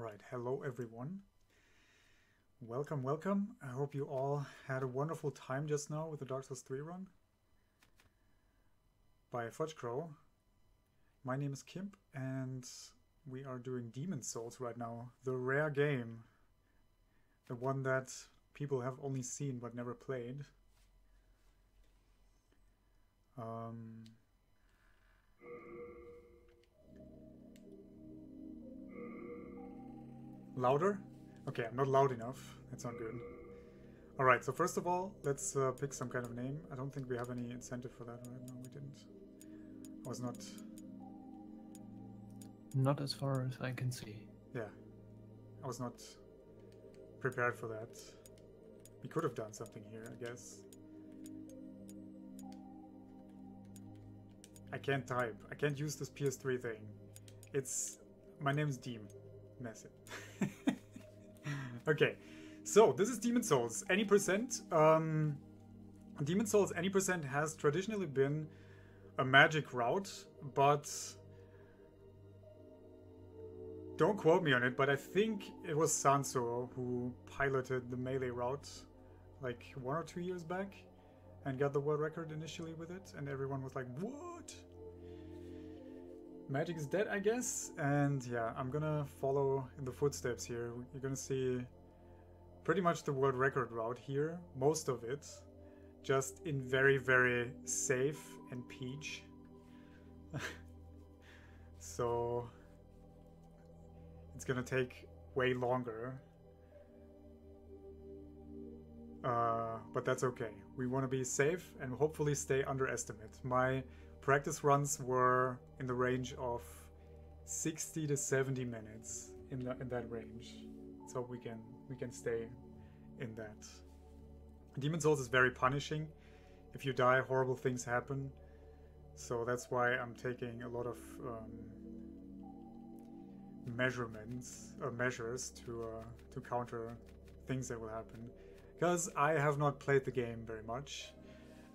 Alright, hello everyone. Welcome, welcome. I hope you all had a wonderful time just now with the Dark Souls 3 run by Fudge Crow. My name is Cimp and we are doing Demon Souls right now. The rare game. The one that people have only seen but never played. Louder? Okay, I'm not loud enough. That's not good. Alright, so first of all, let's pick some kind of name. I don't think we have any incentive for that right now. We didn't. I was not... Not as far as I can see. Yeah. I was not prepared for that. We could have done something here, I guess. I can't type. I can't use this PS3 thing. It's... My name's Deem. Mess it. Okay, so this is Demon Souls. Any percent. Demon Souls any percent has traditionally been a magic route, but don't quote me on it, but I think it was Sanso who piloted the melee route like 1 or 2 years back and got the world record initially with it, and everyone was like, what? Magic is dead, I guess, and yeah, I'm gonna follow in the footsteps here. You're gonna see pretty much the world record route here, most of it, just in very, very safe and peach. So it's gonna take way longer, but that's okay. We want to be safe and hopefully stay underestimate. My practice runs were in the range of 60 to 70 minutes in that range, so we can stay in that. Demon Souls is very punishing. If you die, horrible things happen, so that's why I'm taking a lot of measures to counter things that will happen, because I have not played the game very much.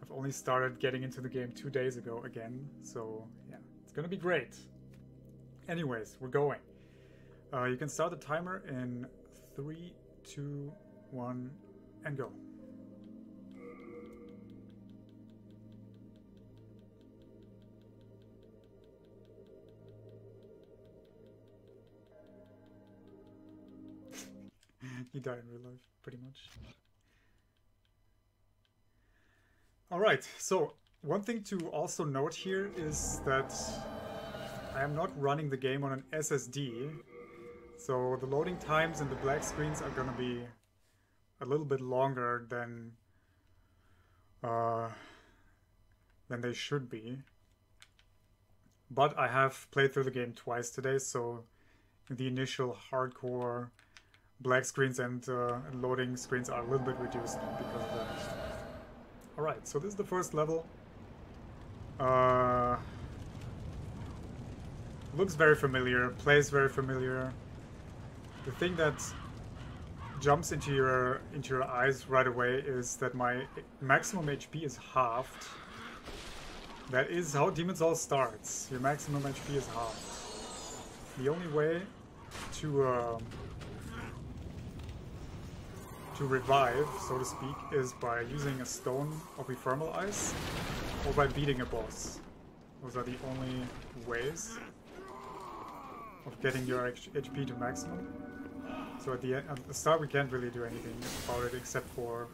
I've only started getting into the game 2 days ago again, so yeah, it's gonna be great. Anyways, we're going. You can start the timer in 3, 2, 1, and go. He died in real life, pretty much. Alright, so one thing to also note here is that I am not running the game on an SSD, so the loading times and the black screens are gonna be a little bit longer than they should be. But I have played through the game twice today, so the initial hardcore black screens and loading screens are a little bit reduced because of that. Alright, so this is the first level. Looks very familiar, plays very familiar. The thing that jumps into your eyes right away is that my maximum HP is halved. That is how Demon Souls starts. Your maximum HP is halved. The only way to revive, so to speak, is by using a stone of ephemeral ice or by beating a boss. Those are the only ways of getting your HP to maximum. So at the start we can't really do anything about it except for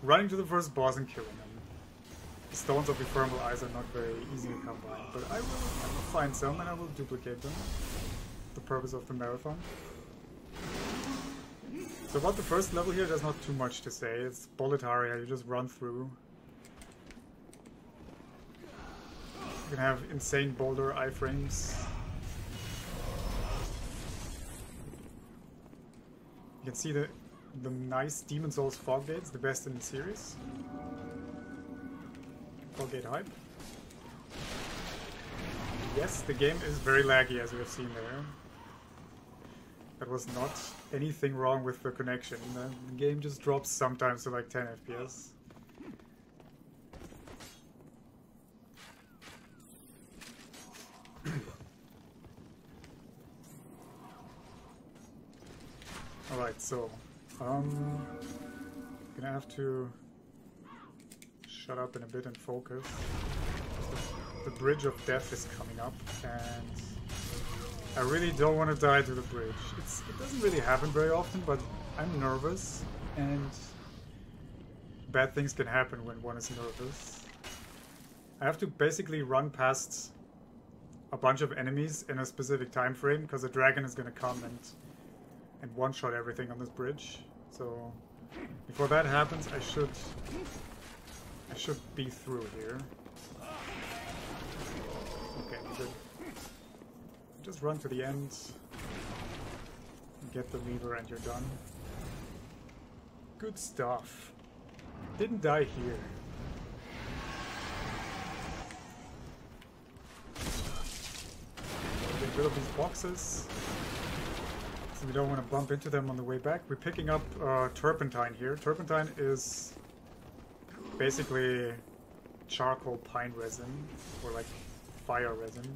running to the first boss and killing him. The stones of ephemeral ice are not very easy to come by, but I will find some and I will duplicate them. The purpose of the marathon. So about the first level here, there's not too much to say. It's Boletaria, you just run through. You can have insane boulder iframes. You can see the nice Demon Souls fog gates, the best in the series. Fog gate hype. Yes, the game is very laggy, as we have seen there. There was not anything wrong with the connection. The game just drops sometimes to like 10 FPS. Alright, so gonna have to shut up in a bit and focus. The bridge of death is coming up, and I really don't want to die to the bridge. It doesn't really happen very often, but I'm nervous, and bad things can happen when one is nervous. I have to basically run past a bunch of enemies in a specific time frame, because the dragon is going to come and one-shot everything on this bridge. So before that happens, I should be through here. Okay, good. Just run to the end, get the lever, and you're done. Good stuff. Didn't die here. Get rid of these boxes, so we don't want to bump into them on the way back. We're picking up turpentine here. Turpentine is basically charcoal pine resin, or like fire resin.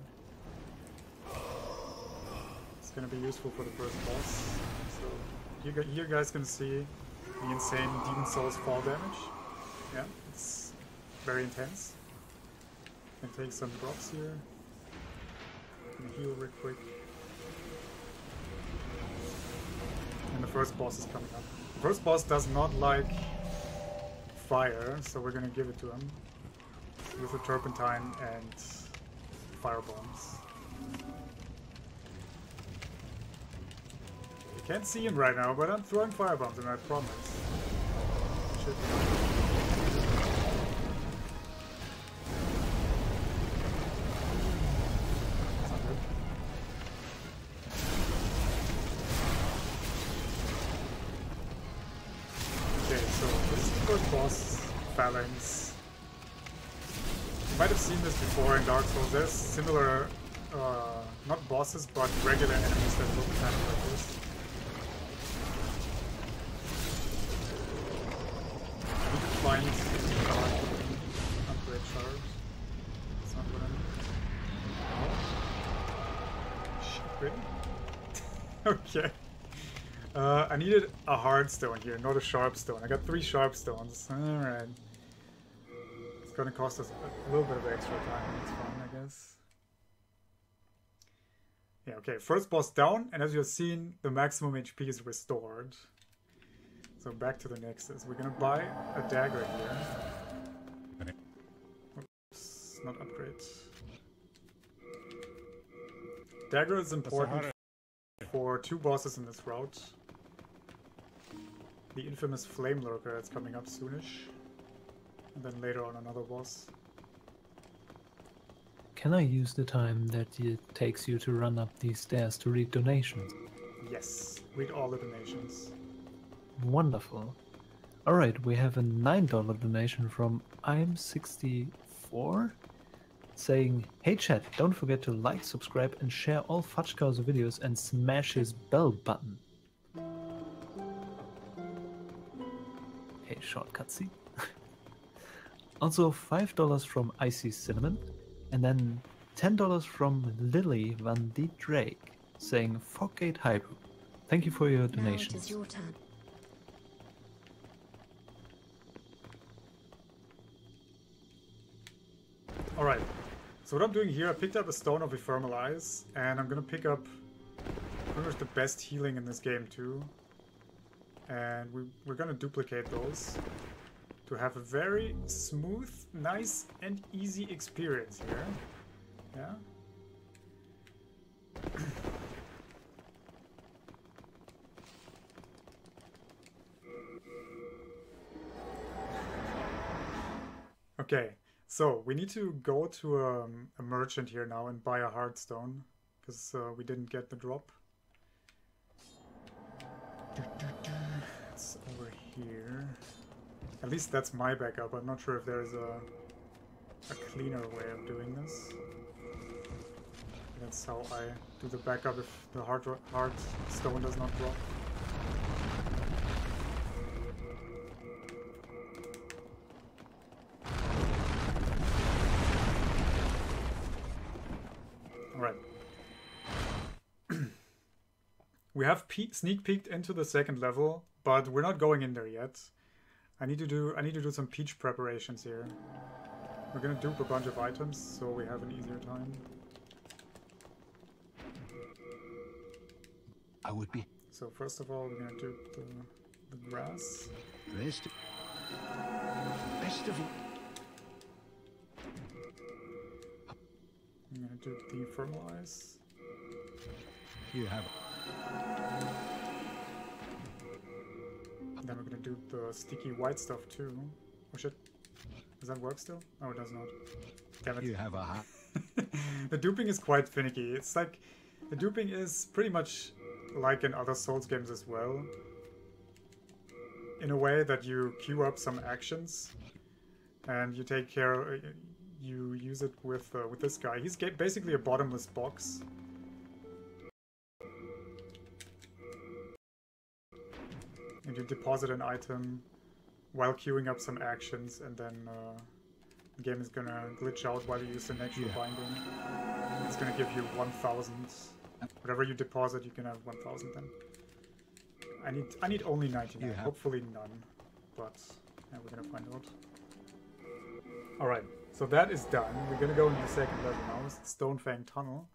It's gonna be useful for the first boss. So you guys can see the insane Demon Souls fall damage. Yeah, it's very intense. Can take some drops here. Can heal real quick. And the first boss is coming up. The first boss does not like fire, so we're gonna give it to him with the turpentine and fire bombs. You can't see him right now, but I'm throwing fire bombs, and I promise. Should be. Boss phalanx. You might have seen this before in Dark Souls. There's similar, not bosses, but regular enemies that look kind of like this. I need to find upgrade shards. That's not what I need. Oh. Shit, really? Okay. I needed a hard stone here, not a sharp stone. I got 3 sharp stones. Alright. It's gonna cost us a little bit of extra time. That's fine, I guess. Yeah, okay. First boss down, and as you've seen, the maximum HP is restored. So back to the Nexus. We're gonna buy a dagger here. Oops, not upgrade. Dagger is important for 2 bosses in this route. The infamous Flame Lurker that's coming up soonish, and then later on another boss. Can I use the time that it takes you to run up these stairs to read donations? Yes, read all the donations. Wonderful. Alright, we have a $9 donation from I'm64 saying, "Hey chat, don't forget to like, subscribe and share all Fudgecauser videos and smash his bell button." Okay, short cutscene. Also $5 from Icy Cinnamon, and then $10 from Lily Van D. Drake saying, "Foggate Hypo. Thank you for your donations." Now it is your turn. Alright, so what I'm doing here, I picked up a Stone of Ephemeral Eyes, and I'm gonna pick up pretty much the best healing in this game too. And we're gonna duplicate those to have a very smooth, nice, and easy experience here. Yeah? Okay, so we need to go to a merchant here now and buy a hardstone, because we didn't get the drop. It's over here. At least that's my backup. I'm not sure if there's a cleaner way of doing this. That's how I do the backup if the hard stone does not drop. Alright. We have sneak peeked into the second level, but we're not going in there yet. I need to do some peach preparations here. We're gonna dupe a bunch of items so we have an easier time. I would be. So first of all, we're gonna dupe the grass. Best of luck. I'm gonna dupe the thermal ice. You have. Then we're gonna do the sticky white stuff too. Oh shit. Does that work still? Oh, it does not. Damn it. You have a hat. The duping is quite finicky. It's like, the duping is pretty much like in other Souls games as well. In a way that you queue up some actions and you take care, you use it with this guy. He's basically a bottomless box. And you deposit an item while queuing up some actions, and then the game is gonna glitch out while you use the Nexus binding. It's gonna give you 1,000. Whatever you deposit, you can have 1,000 then. I need only 99, hopefully none, but yeah, we're gonna find out. Alright, so that is done. We're gonna go into the second level now, it's Stonefang Tunnel.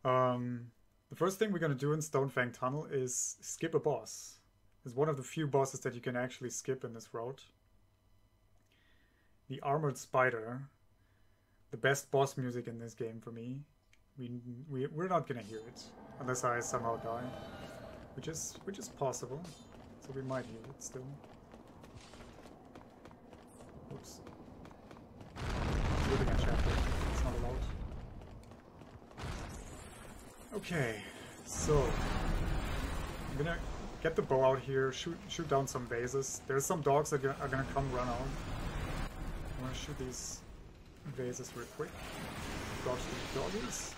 The first thing we're gonna do in Stonefang Tunnel is skip a boss. It's one of the few bosses that you can actually skip in this route. The Armored Spider, the best boss music in this game for me. We're not gonna hear it unless I somehow die, which is possible. So we might hear it still. Oops. Moving a chapter. It's not allowed. Okay, so I'm gonna get the bow out here, shoot down some vases. There's some dogs that are gonna come run out. I'm gonna shoot these vases real quick. Dodge the doggies.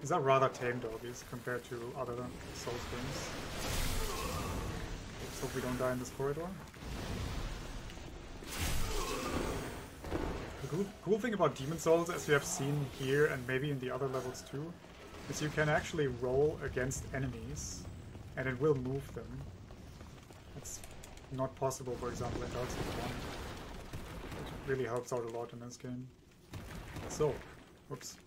These are rather tame doggies compared to other Souls games. Let's hope we don't die in this corridor. The cool thing about Demon Souls, as you have seen here and maybe in the other levels too, is you can actually roll against enemies and it will move them. That's not possible, for example, in Dark Souls 1. It really helps out a lot in this game. So, whoops.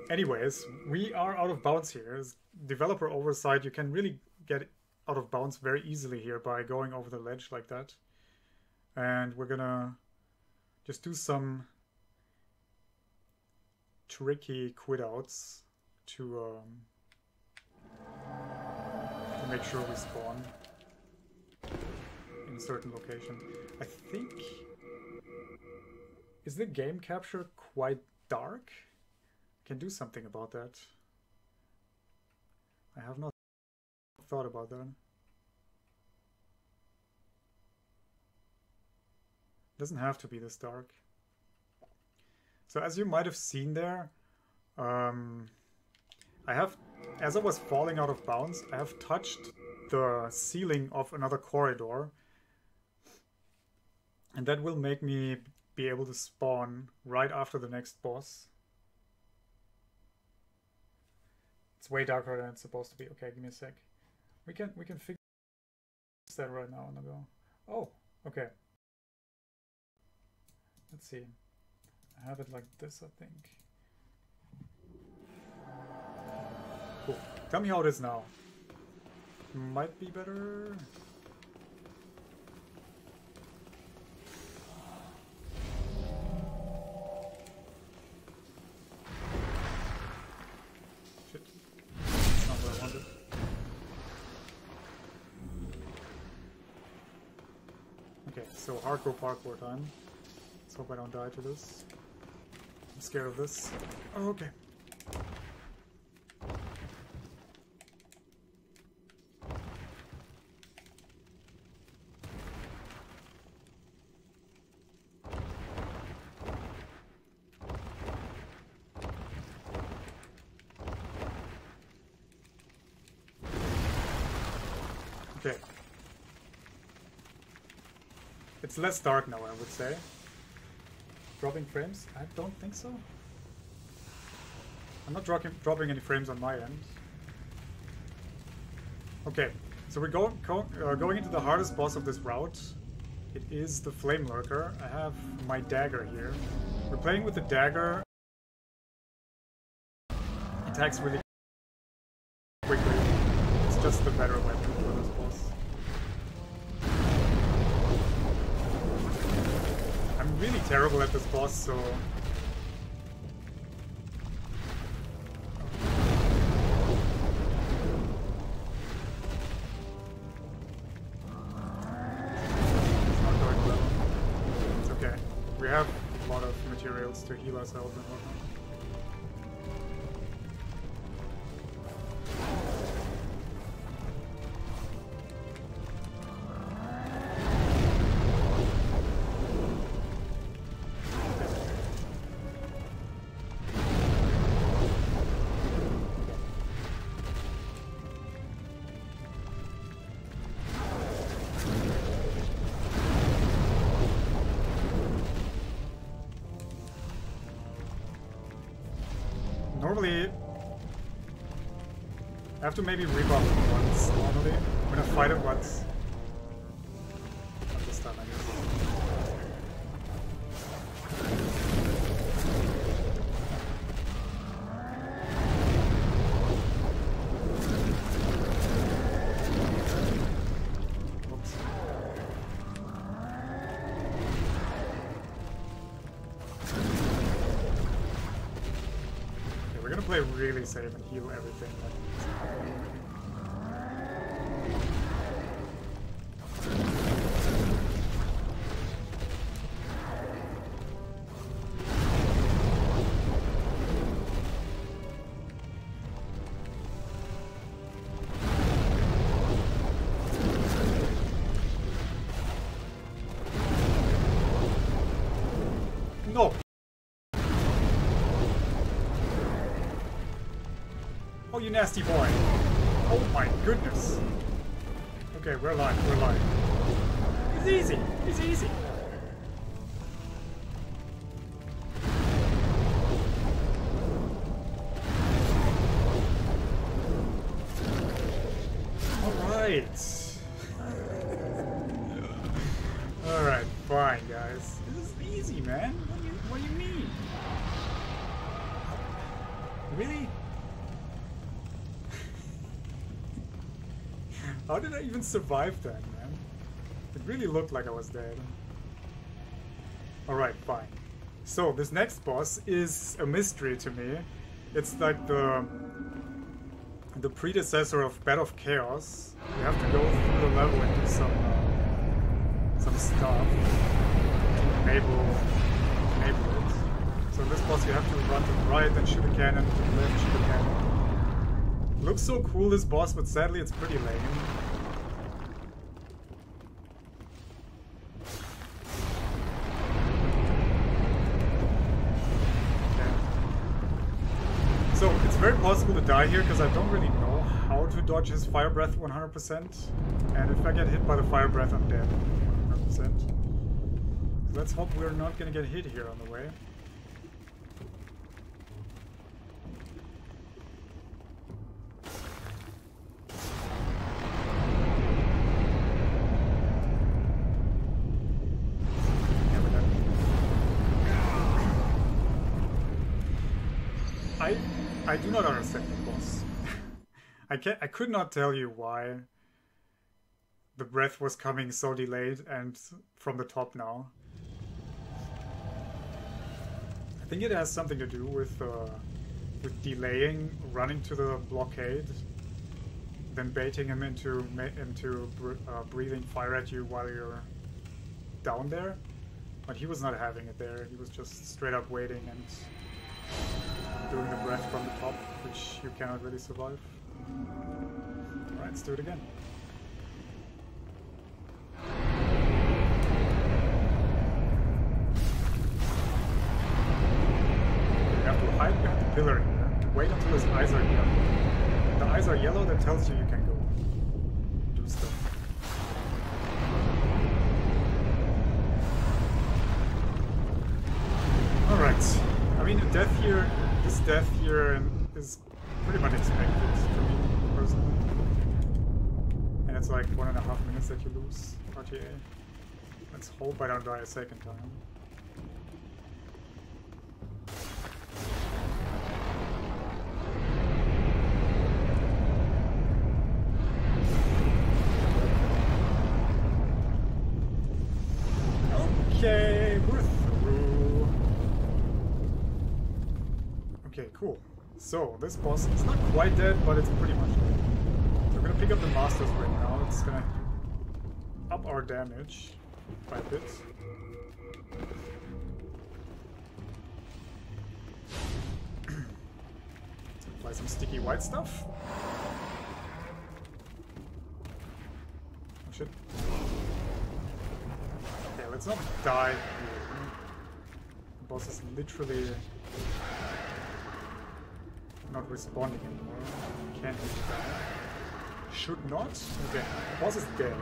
Anyways, we are out of bounds here. As developer oversight, you can really get out of bounds very easily here by going over the ledge like that. And we're gonna just do some tricky quit outs to make sure we spawn in a certain location. I think... Is the game capture quite dark? I can do something about that. I have not thought about that. Doesn't have to be this dark. So as you might have seen there, as I was falling out of bounds, I have touched the ceiling of another corridor. And that will make me be able to spawn right after the next boss. It's way darker than it's supposed to be. Okay, give me a sec. We can fix that right now on the go. Oh, okay. Let's see. I have it like this, I think. Cool. Tell me how it is now. Might be better. Shit. That's not what I wanted. Okay, so hardcore parkour time. Let's hope I don't die to this. I'm scared of this. Oh, okay. Okay. It's less dark now, I would say. Dropping frames? I don't think so. I'm not dropping any frames on my end. Okay, so we're going into the hardest boss of this route. It is the Flame Lurker. I have my dagger here. We're playing with the dagger. Attacks really quickly. It's just the better weapon for this boss. I'm really terrible at this boss, so... We have a lot of materials to heal ourselves and whatnot. Normally, I have to maybe rebuff him once, normally. I'm gonna fight him once. Not this time, I guess. Oops. We're gonna play really safe and heal everything. No! Oh, you nasty boy. Oh my goodness. Okay, we're alive, we're alive. It's easy, it's easy. Alright. Alright, fine guys. This is easy, man. What do you mean? Really? How did I even survive that, man? It really looked like I was dead. Alright, fine. So, this next boss is a mystery to me. It's like the predecessor of Bed of Chaos. You have to go through the level and do some stuff to enable it. So in this boss you have to run to the right and shoot a cannon, to the left, shoot a cannon. Looks so cool, this boss, but sadly it's pretty lame. Okay. So it's very possible to die here because I don't really know how to dodge his fire breath 100%. And if I get hit by the fire breath, I'm dead 100%. So let's hope we're not gonna get hit here on the way. I do not understand the boss. I could not tell you why the breath was coming so delayed and from the top now. I think it has something to do with delaying, running to the blockade, then baiting him into breathing fire at you while you're down there. But he was not having it there. He was just straight up waiting and doing the breath from the top, which you cannot really survive. Alright, let's do it again. You have to hide behind the pillar here. Wait until his eyes are yellow. If the eyes are yellow, that tells you you can go do stuff. Alright. I mean, death here This death here is pretty much expected for me, personally. And it's like 1.5 minutes that you lose RTA. Let's hope I don't die a second time. Okay, we're through. Okay, cool. So, this boss is not quite dead, but it's pretty much dead. So we're gonna pick up the Master's Ring now. It's gonna up our damage by a bit. Apply some sticky white stuff. Oh shit. Okay, let's not die here. The boss is literally not responding anymore. Can't really die. Should not? Okay, the boss is dead.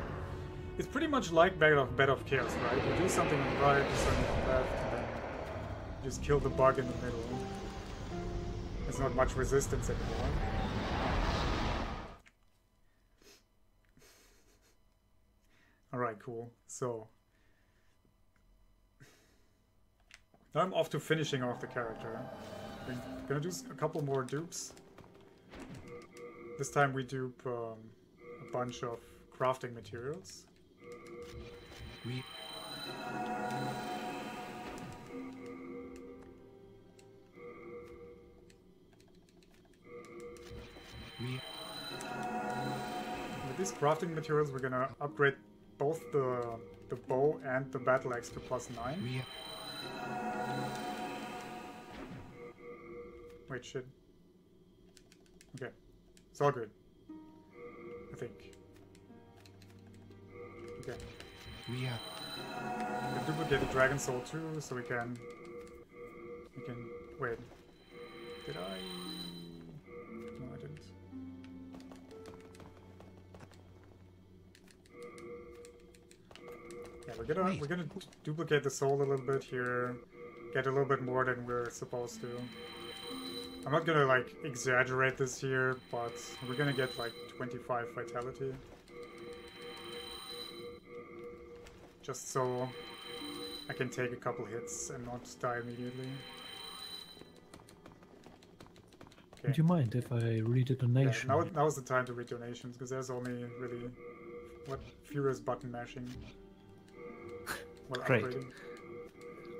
It's pretty much like Bed of Chaos, right? You do something on the right, do something on the left, and then you just kill the bug in the middle. There's not much resistance anymore. Alright, cool. So now I'm off to finishing off the character. We're gonna do a couple more dupes. This time we dupe a bunch of crafting materials. With these crafting materials, we're gonna upgrade both the bow and the battle axe to +9. Wait, shit. Okay, it's all good. I think. Okay. We can duplicate the Dragon Soul too, so we can. Wait. Did I? No, I didn't. Yeah, we're gonna duplicate the soul a little bit here, get a little bit more than we're supposed to. I'm not gonna like exaggerate this here, but we're gonna get like 25 vitality. Just so I can take a couple hits and not die immediately. Okay. Would you mind if I read a donation? Yeah, now's the time to read donations, because there's only really furious button mashing while Great. upgrading.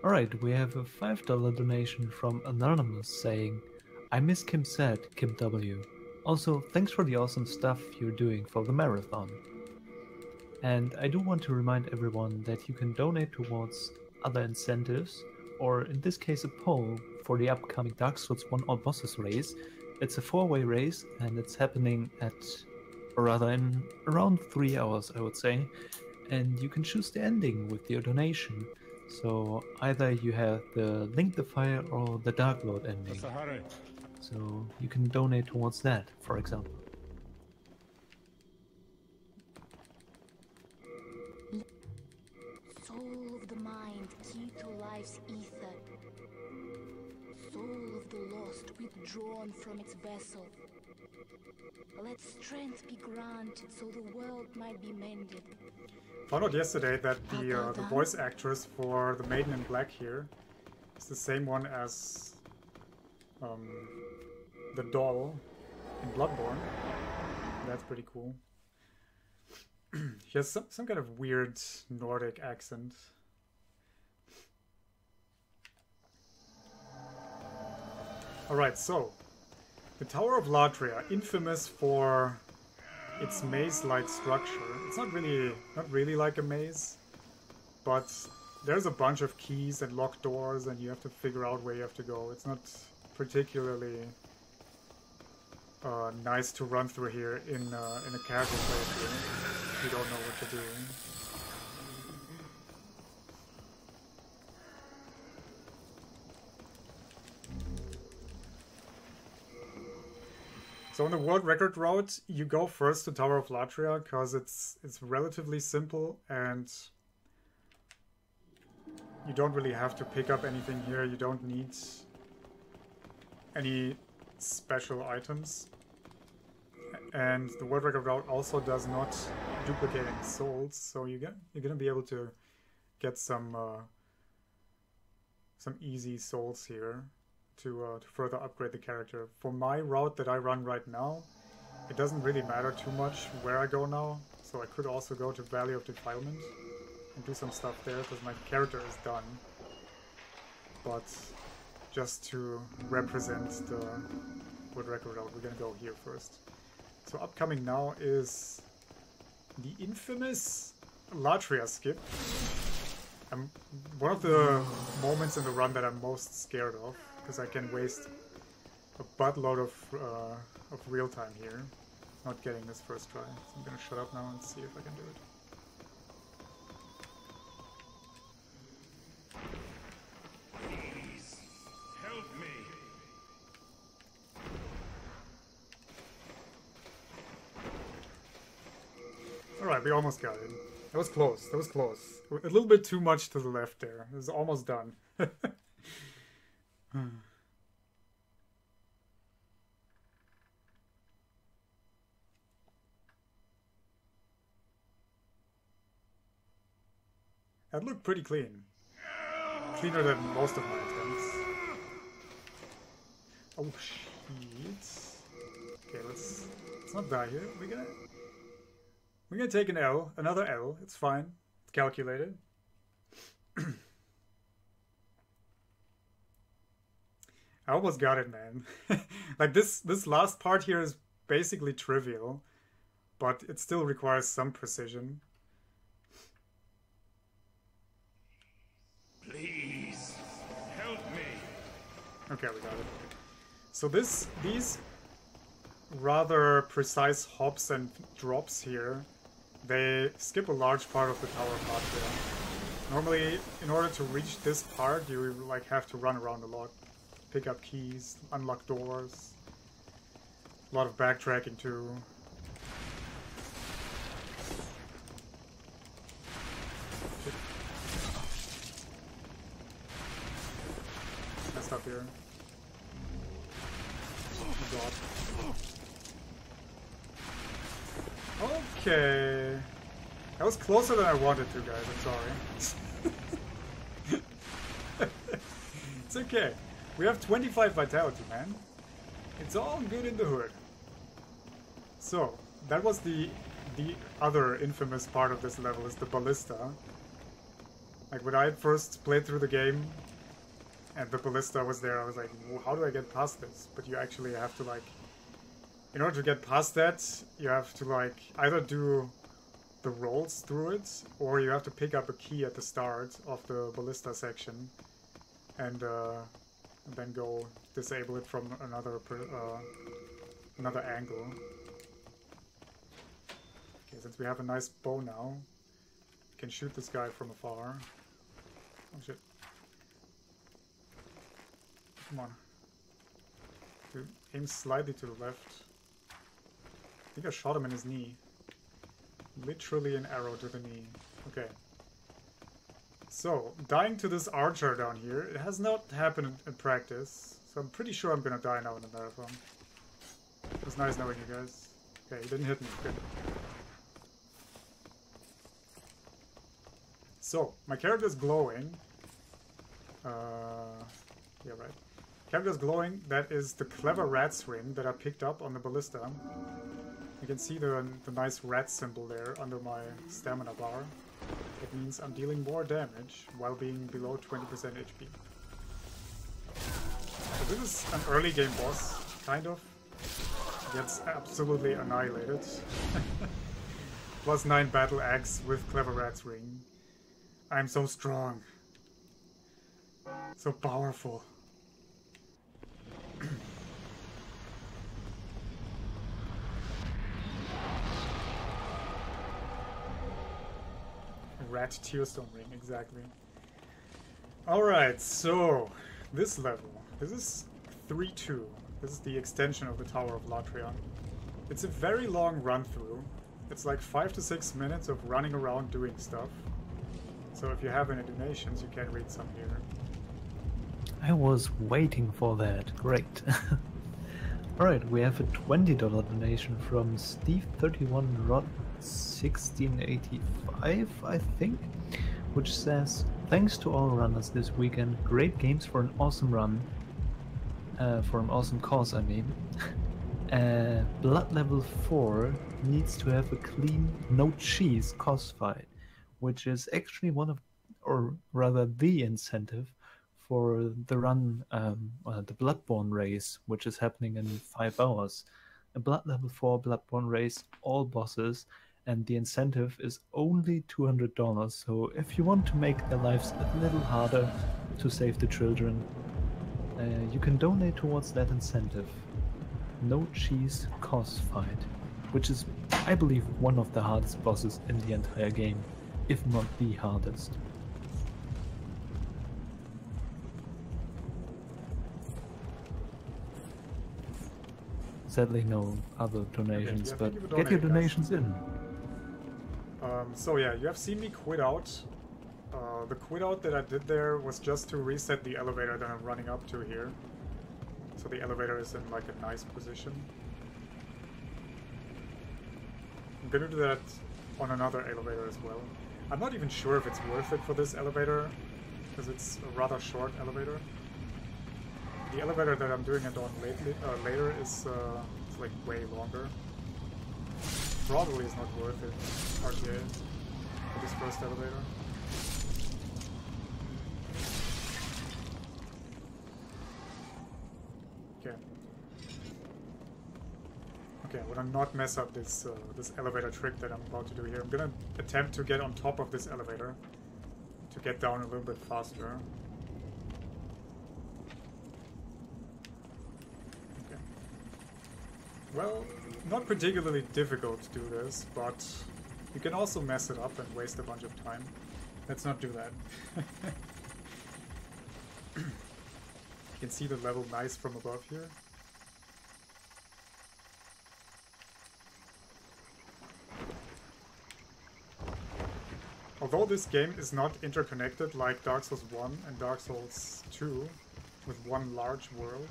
Alright, we have a $5 donation from Anonymous saying, I miss Kim said, Kim W. Also, thanks for the awesome stuff you're doing for the marathon. And I do want to remind everyone that you can donate towards other incentives, or in this case a poll for the upcoming Dark Souls 1 All Bosses race. It's a 4-way race, and it's happening in around 3 hours, I would say. And you can choose the ending with your donation. So either you have the Link the Fire or the Dark Lord ending. So you can donate towards that, for example. Soul of the mind, key to life's ether. Soul of the lost, withdrawn from its vessel. Let strength be granted so the world might be mended. Found out yesterday that the voice actress for the Maiden in Black here is the same one as the doll in Bloodborne. That's pretty cool. He has some kind of weird Nordic accent. Alright, so the Tower of Latria, infamous for its maze-like structure. It's not really like a maze, but there's a bunch of keys and locked doors, and you have to figure out where you have to go. It's not particularly nice to run through here in a casual playthrough if you don't know what you're doing. So on the world record route, you go first to Tower of Latria because it's relatively simple and you don't really have to pick up anything here. You don't need any special items. And the world record route also does not duplicate any souls, so you're gonna be able to get some easy souls here to further upgrade the character. For my route that I run right now, it doesn't really matter too much where I go now, so I could also go to Valley of Defilement and do some stuff there because my character is done. But just to represent the world record route, we're gonna go here first. So upcoming now is the infamous Latria skip. One of the moments in the run that I'm most scared of, because I can waste a buttload of real time here, not getting this first try. So I'm gonna shut up now and see if I can do it. Please, help me. Alright, we almost got it. That was close, that was close. A little bit too much to the left there. It was almost done. That looked pretty clean. Cleaner than most of my attempts. Oh shit. Okay, let's not die here. We're gonna take an L, another L. It's fine. It's calculated. I almost got it, man. Like this last part here is basically trivial, but it still requires some precision. Please, help me. Okay, we got it. So these rather precise hops and drops here, they skip a large part of the Tower of Latria. Normally, in order to reach this part, you like have to run around a lot. Pick up keys, unlock doors. A lot of backtracking too. Shit. Messed up here. Oh god. Okay. That was closer than I wanted to, guys. I'm sorry. It's okay. We have 25 vitality, man. It's all good in the hood. So, that was the other infamous part of this level, is the ballista. Like, when I first played through the game and the ballista was there, I was like, how do I get past this? But you actually have to, like, in order to get past that, you have to, like, either do the rolls through it, or you have to pick up a key at the start of the ballista section, and then go disable it from another angle. Okay, since we have a nice bow now, we can shoot this guy from afar. Oh shit. Come on. Dude, aim slightly to the left. I think I shot him in his knee. Literally an arrow to the knee. Okay. So, dying to this archer down here, it has not happened in practice, so I'm pretty sure I'm gonna die now in the marathon. It was nice knowing you guys. Okay, he didn't hit me. Good. So, my character is glowing. Yeah, right. Character is glowing. That is the clever rat's ring that I picked up on the ballista. You can see the nice rat symbol there under my stamina bar. It means I'm dealing more damage while being below 20% HP. So this is an early game boss, kind of. Gets absolutely annihilated. +9 battle axe with clever rat's ring. I'm so strong. So powerful. Rat Tearstone ring, exactly. Alright, so this level, this is 3-2. This is the extension of the Tower of Latria. It's a very long run through. It's like 5 to 6 minutes of running around doing stuff. So if you have any donations, you can read some here. I was waiting for that. Great. Alright, we have a $20 donation from Steve31Rod1685, I think, which says, thanks to all runners this weekend. Great games for an awesome run. For an awesome cause, I mean. Blood level 4 needs to have a clean, no cheese cost fight, which is actually one of, or rather the incentive for the run, the Bloodborne race, which is happening in 5 hours. A blood level 4 Bloodborne race, all bosses, and the incentive is only $200. So if you want to make their lives a little harder to save the children, you can donate towards that incentive. No cheese cause fight, which is, I believe, one of the hardest bosses in the entire game, if not the hardest. Sadly, no other donations, Okay, yeah, but get your donations in. So yeah, you have seen me quit out. The quit out that I did there was just to reset the elevator that I'm running up to here. So the elevator is in like a nice position. I'm gonna do that on another elevator as well. I'm not even sure if it's worth it for this elevator, because it's a rather short elevator. The elevator that I'm doing it on later is it's like way longer. Probably is not worth it, RTA, for this first elevator. Okay. Okay, I wanna not mess up this this elevator trick that I'm about to do here. I'm gonna attempt to get on top of this elevator to get down a little bit faster. Well, not particularly difficult to do this, but you can also mess it up and waste a bunch of time. Let's not do that. You can see the level nice from above here. Although this game is not interconnected like Dark Souls 1 and Dark Souls 2 with one large world,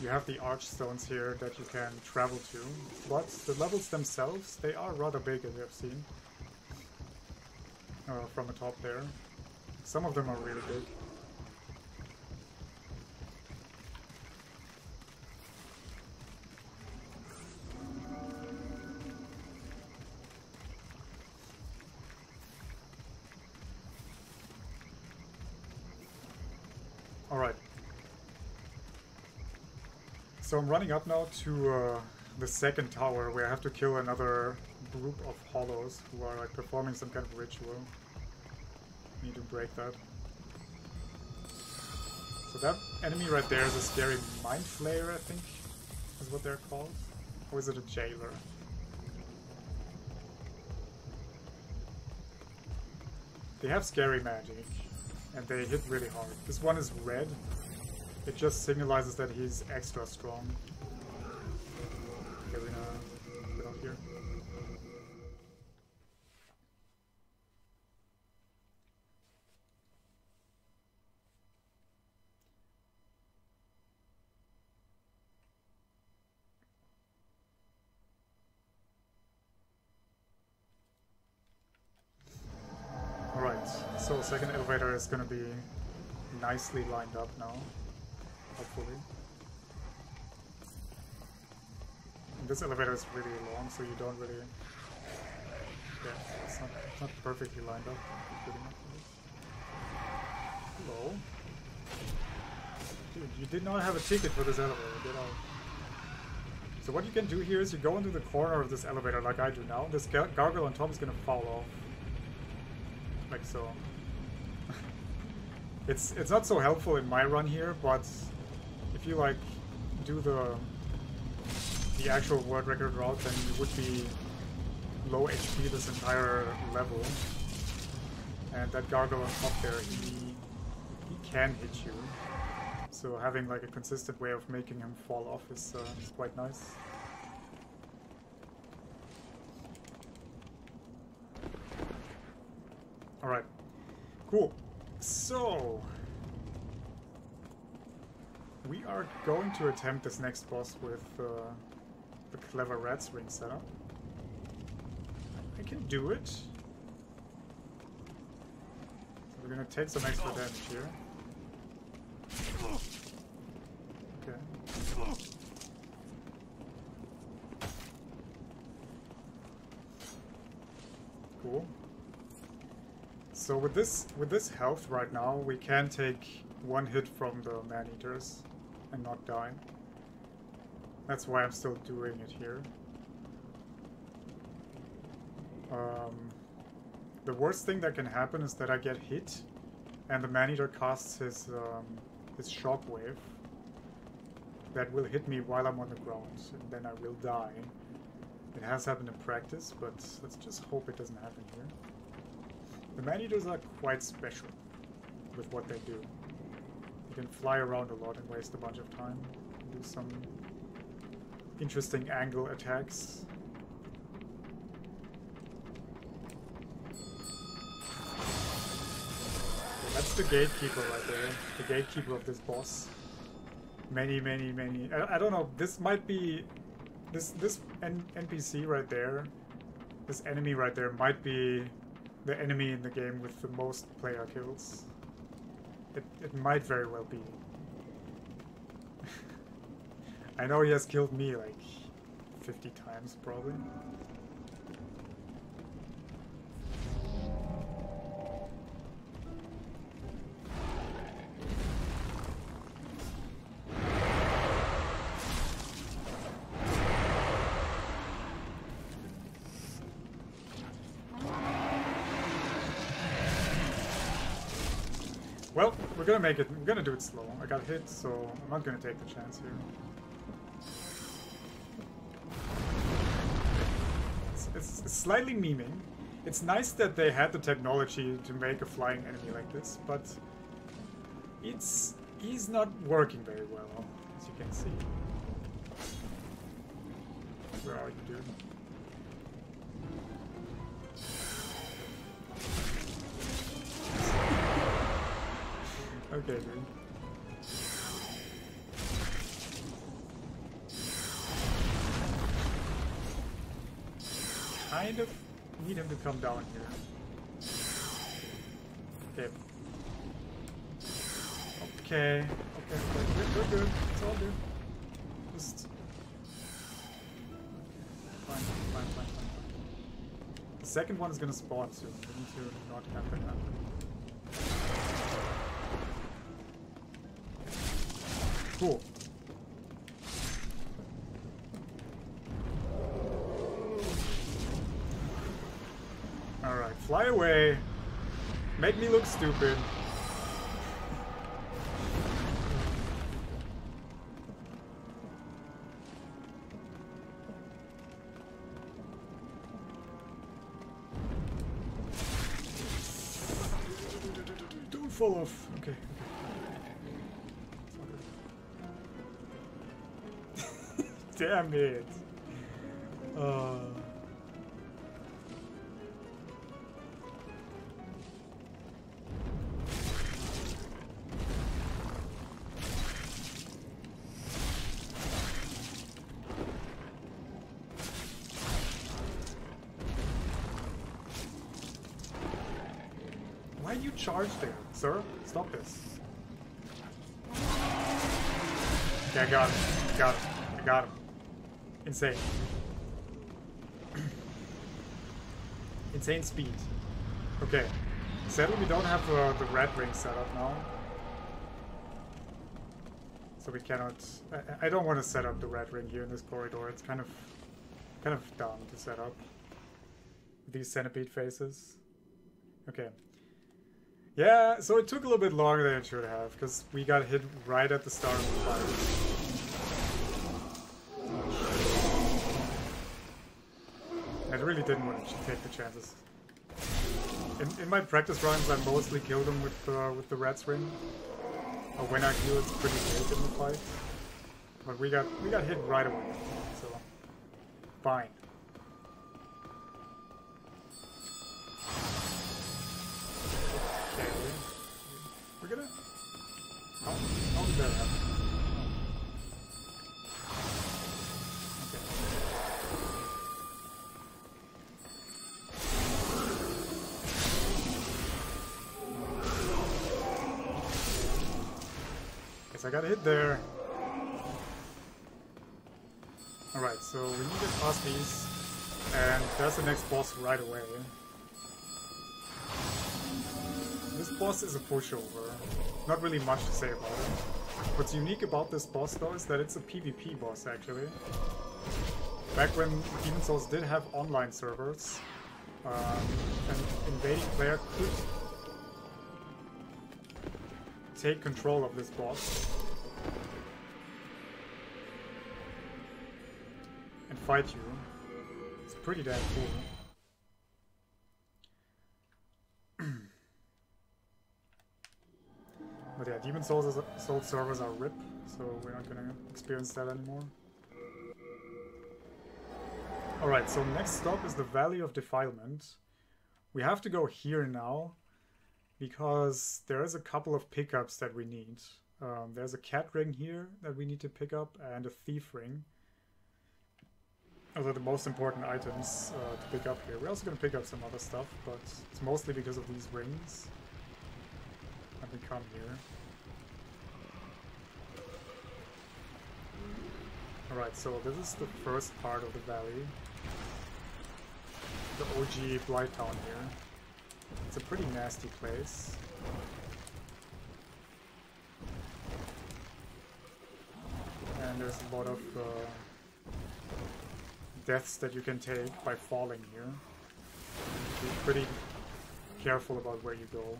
you have the archstones here that you can travel to, but the levels themselves, they are rather big, as you have seen from the top there. Some of them are really big. Alright. So I'm running up now to the second tower, where I have to kill another group of hollows who are like performing some kind of ritual. Need to break that. So that enemy right there is a scary mind flayer, I think, is what they're called. Or is it a jailer? They have scary magic, and they hit really hard. This one is red. It just signalizes that he's extra strong. Okay, we're gonna get out here. Alright, so second elevator is gonna be nicely lined up now. Hopefully. And this elevator is really long, so you don't really... Yeah, it's not perfectly lined up. Pretty much. Hello? Dude, you did not have a ticket for this elevator, did I? So what you can do here is you go into the corner of this elevator like I do now. This gargoyle on top is gonna fall off. Like so. It's not so helpful in my run here, but if you like do the actual world record route, then you would be low HP this entire level. And that gargoyle on top there, he can hit you. So having like a consistent way of making him fall off is quite nice. Alright, cool. So, We are going to attempt this next boss with the clever rat's ring setup. I can do it. So we're gonna take some extra damage here. Okay. Cool. So with this health right now, we can take one hit from the man-eaters and not die. That's why I'm still doing it here. The worst thing that can happen is that I get hit and the man-eater casts his shockwave that will hit me while I'm on the ground, and then I will die. It has happened in practice, but let's just hope it doesn't happen here. The man-eaters are quite special with what they do. They can fly around a lot and waste a bunch of time, do some interesting angle attacks. Okay, that's the gatekeeper right there, the gatekeeper of this boss. Many. I don't know. This might be this NPC right there. This enemy right there might be the enemy in the game with the most player kills. It might very well be. I know he has killed me like 50 times probably. Well, we're gonna make it. We're gonna do it slow. I got hit, so I'm not gonna take the chance here. It's slightly memeing. It's nice that they had the technology to make a flying enemy like this, but he's not working very well, as you can see. Where are you, dude? Okay, dude. Kind of need him to come down here. Okay. Okay. We're good. It's all good. Just... Fine. The second one is gonna spawn soon. We need to not have that happen. Cool. Alright, fly away. Make me look stupid. Don't fall off. Okay. Damn it. Why you charge there, sir? Stop this. Okay, I got him. Insane. Insane speed. Okay. Sadly, we don't have the red ring set up now. So we cannot... I don't want to set up the red ring here in this corridor. It's kind of dumb to set up these centipede faces. Okay. Yeah, so it took a little bit longer than it should have, because we got hit right at the start of the fight. I really didn't want to take the chances. In my practice runs, I mostly kill them with the rat's ring. Or when I heal, it's pretty late in the fight. But we got hit right away, so fine. Okay, we're gonna. How did that happen? I got hit there. Alright, so we need to pass these, and that's the next boss right away. This boss is a pushover. Not really much to say about it. What's unique about this boss though is that it's a PvP boss actually. Back when Demon Souls did have online servers, an invading player could take control of this boss and fight you. It's pretty damn cool. But yeah, Demon Souls servers are RIP, so we're not gonna experience that anymore. Alright, so next stop is the Valley of Defilement. We have to go here now, because there is a couple of pickups that we need. There's a cat ring here that we need to pick up, and a thief ring. Those are the most important items to pick up here. We're also going to pick up some other stuff, but it's mostly because of these rings that we come here. Alright, so this is the first part of the valley. The OG Blight Town here. It's a pretty nasty place. And there's a lot of deaths that you can take by falling here. Be pretty careful about where you go.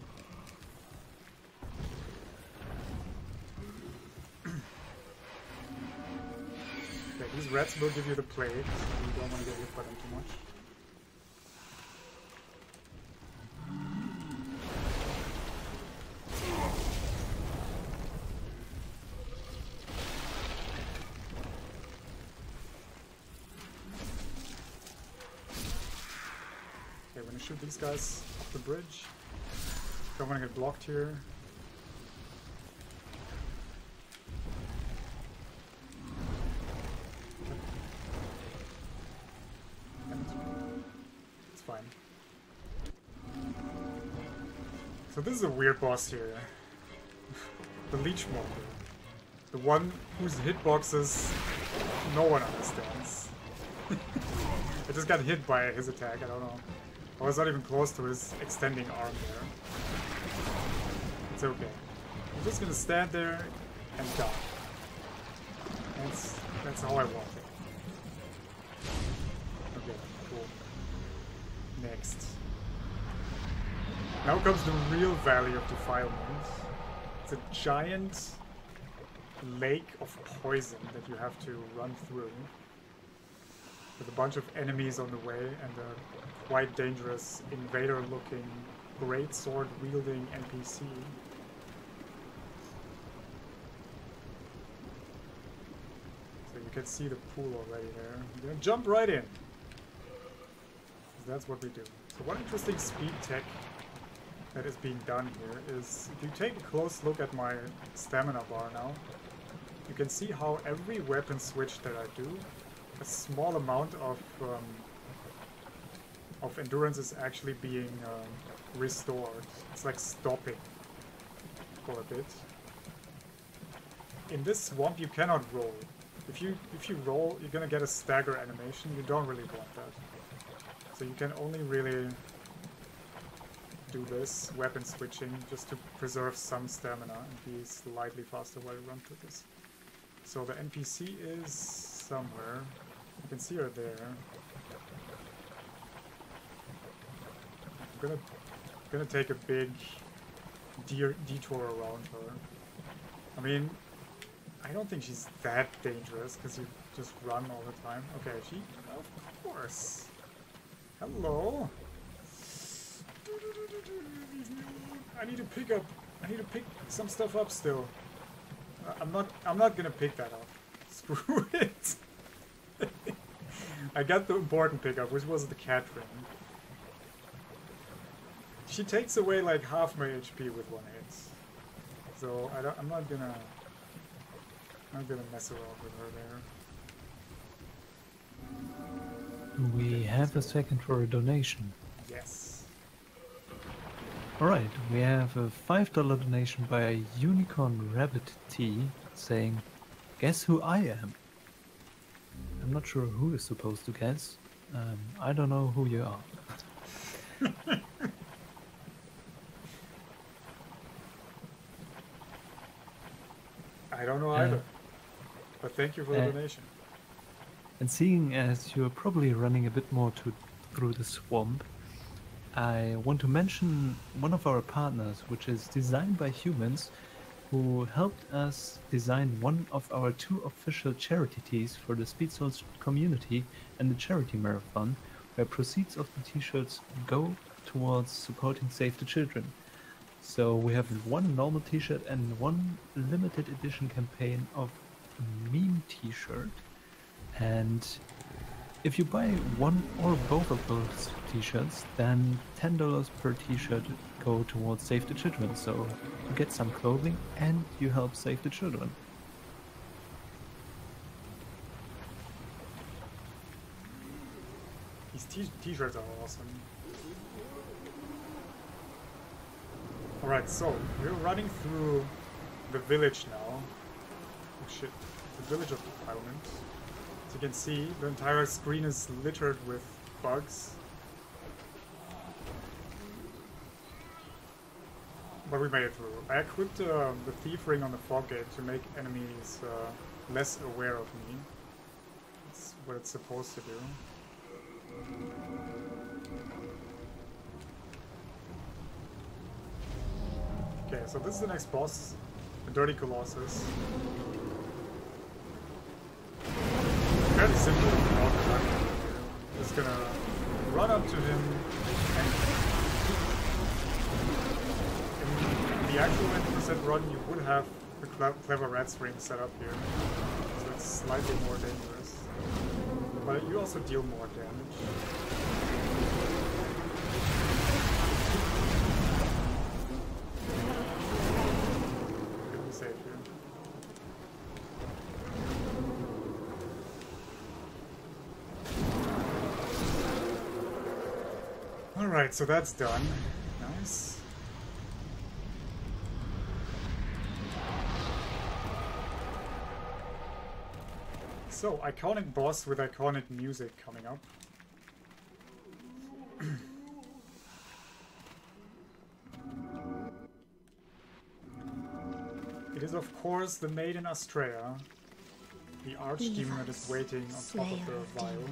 Okay, these rats will give you the plague, so you don't want to get hit by them too much. Okay, we're gonna shoot these guys off the bridge. Don't want to get blocked here. It's fine. So this is a weird boss here. The Leech Monger. The one whose hitboxes no one understands. I just got hit by his attack, I don't know. I was not even close to his extending arm there. It's okay. I'm just gonna stand there and die. That's how I want it. Okay, cool. Next. Now comes the real Valley of Defilement. It's a giant lake of poison that you have to run through. With a bunch of enemies on the way and a quite dangerous invader-looking, greatsword wielding NPC. So you can see the pool already there. We're gonna jump right in. That's what we do. So one interesting speed tech that is being done here is, if you take a close look at my stamina bar now, you can see how every weapon switch that I do, a small amount of endurance is actually being restored. It's like stopping for a bit. In this swamp you cannot roll. If you roll, you're gonna get a stagger animation. You don't really want that. So you can only really do this, weapon switching, just to preserve some stamina and be slightly faster while you run through this. So the NPC is somewhere. You can see her there. I'm gonna take a big detour around her. I mean, I don't think she's that dangerous because you just run all the time. Okay, she, of course. Hello. I need to pick some stuff up still. I'm not gonna pick that up. Screw it. I got the important pickup, which was the cat ring. She takes away like half my HP with one hit, so I'm not gonna mess around with her there. We have a second for a donation. Yes. Alright, we have a $5 donation by a Unicorn Rabbit T saying, "Guess who I am?" I'm not sure who is supposed to guess. I don't know who you are. I don't know either. But thank you for the donation. And seeing as you're probably running a bit more through the swamp, I want to mention one of our partners, which is Designed by Humans, who helped us design one of our 2 official charity tees for the Speed Souls community and the charity marathon, where proceeds of the t-shirts go towards supporting Save the Children. So we have one normal t-shirt and one limited edition campaign of a meme t-shirt. And if you buy one or both of those t-shirts, then $10 per t-shirt go towards Save the Children. So you get some clothing and you help save the children. These t-shirts are awesome. Alright, so we're running through the village now. Oh shit, the village of defilement. As you can see, the entire screen is littered with bugs. But we made it through. I equipped the thief ring on the fog gate to make enemies less aware of me. That's what it's supposed to do. Okay, so this is the next boss, the Dirty Colossus. Fairly simple without just gonna run up to him and in the actual 90% run you would have the clever rat's ring set up here. So it's slightly more dangerous. But you also deal more damage. Safe here. Alright, so that's done. Nice. So, iconic boss with iconic music coming up. It is, of course, the Maiden Astrea, the archdemon that is waiting on top of the vial,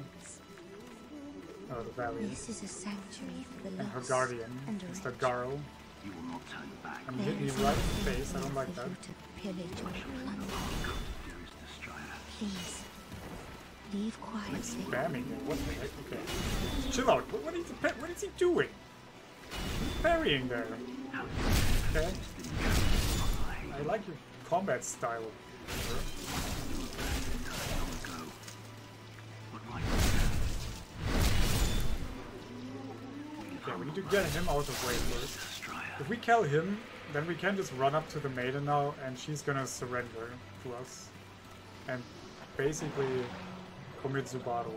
the valley. This is a sanctuary for the And her lost guardian, and Mr. Garl. You will not turn back. And he hit me right in the face, I don't like that. Please, leave quietly. Spamming it, what the heck? Okay. Chill out, what is he doing? He's parrying there. Okay. I like your combat style. Okay, we need to get him out of the way first. If we kill him, then we can just run up to the maiden now and she's gonna surrender to us. And basically commit Zubato.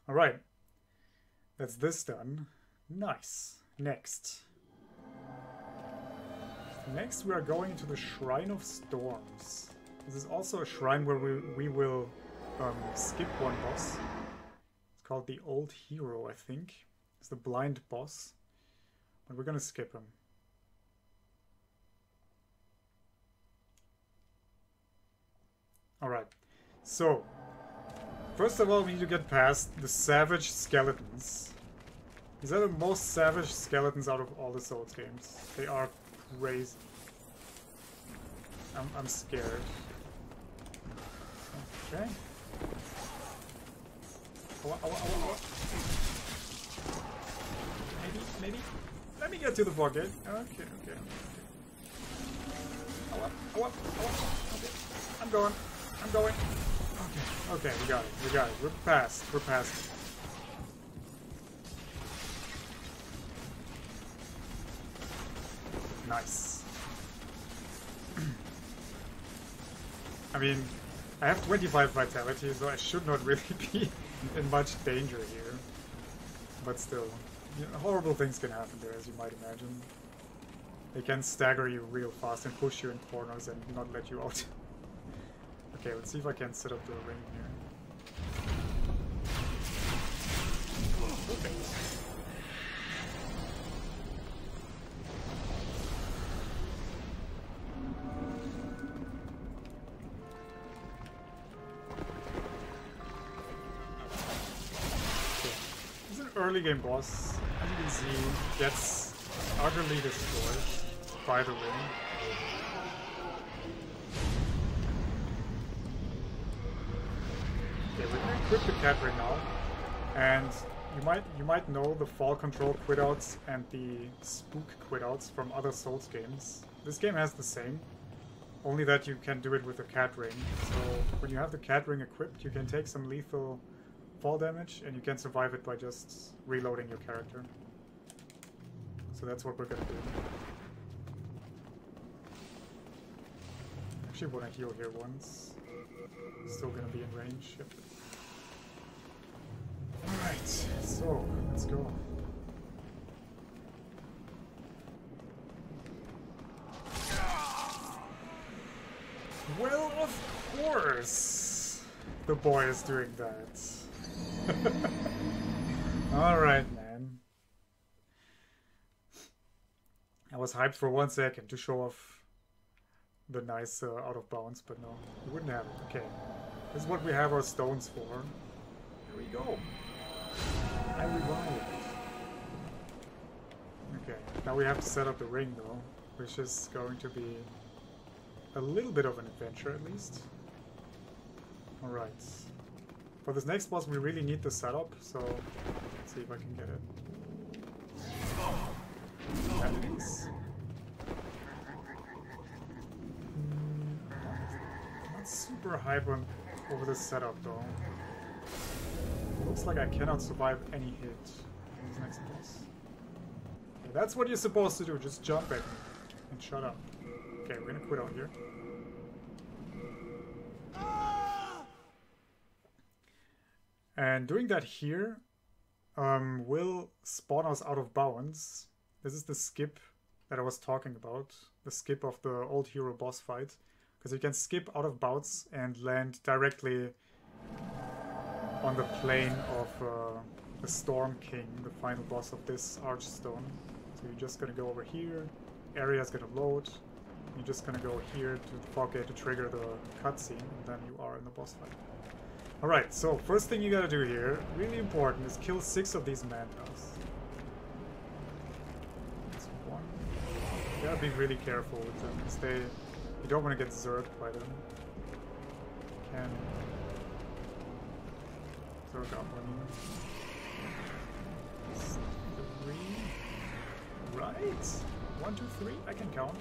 Alright. That's this done. Nice. Next. Next we are going to the Shrine of Storms. This is also a shrine where we will skip one boss. It's called the Old Hero, I think. It's the blind boss. But we're gonna skip him. Alright. So, first of all, we need to get past the savage skeletons. These are the most savage skeletons out of all the Souls games. They are crazy. I'm scared. Okay. Maybe. Let me get to the bucket. Okay. Okay. I'm going. Okay, we got it. We're past. Nice. I mean, I have 25 vitality, so I should not really be in much danger here. But still, you know, horrible things can happen there, as you might imagine. They can stagger you real fast and push you in corners and not let you out. Okay, let's see if I can set up the ring here. Perfect. Early game boss, as you can see, gets utterly destroyed by the ring. Okay, we're gonna equip the cat ring now, and you might know the fall control quitouts and the spook quitouts from other Souls games. This game has the same, only that you can do it with the cat ring. So when you have the cat ring equipped, you can take some lethal fall damage, and you can survive it by just reloading your character. So that's what we're gonna do. Actually want to heal here once. Still gonna be in range. Yep. Alright, so let's go. Well, of course the boy is doing that. Alright, man. I was hyped for 1 second to show off the nice out of bounds, but no, you wouldn't have it. Okay, this is what we have our stones for. Here we go. I revived. Okay, now we have to set up the ring though, which is going to be a little bit of an adventure at least. Alright. For this next boss, we really need the setup, so let's see if I can get it. That it is. Not super hype over this setup, though. Looks like I cannot survive any hit in this next boss. Okay, that's what you're supposed to do, just jump at me and shut up. Okay, we're gonna quit out here. And doing that here will spawn us out of bounds. This is the skip that I was talking about. The skip of the old hero boss fight. Because you can skip out of bounds and land directly on the plane of the Storm King, the final boss of this Archstone. So you're just going to go over here. Area's going to load. You're just going to go here to the fog gate to trigger the cutscene. And then you are in the boss fight. Alright, so first thing you gotta do here, really important, is kill 6 of these mantas. That's 1. You gotta be really careful with them, because you don't want to get zerged by them. Can zerg up on you. 3. Right? 1, 2, 3, I can count.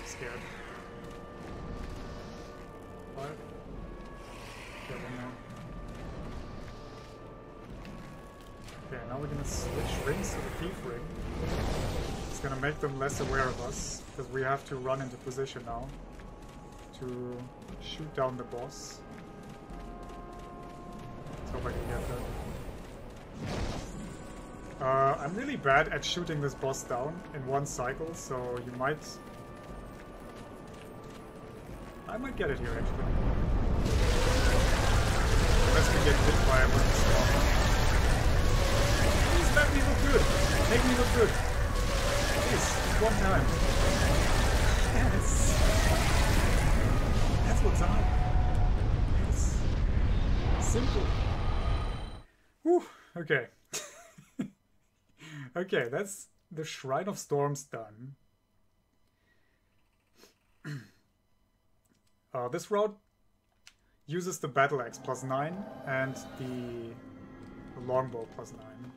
Scared. 5. Okay, 1 more. Okay, now we're gonna switch rings to the thief ring. It's gonna make them less aware of us, because we have to run into position now to shoot down the boss. Let's hope I can get that. I'm really bad at shooting this boss down in 1 cycle, so I might get it here actually. Unless we get hit by one storm. Please let me look good. Make me look good. Please, just 1 time. Yes. That's what's up. Yes. Simple. Whew. Okay. Okay, that's the Shrine of Storms done. This route uses the Battle Axe +9 and the Longbow +9.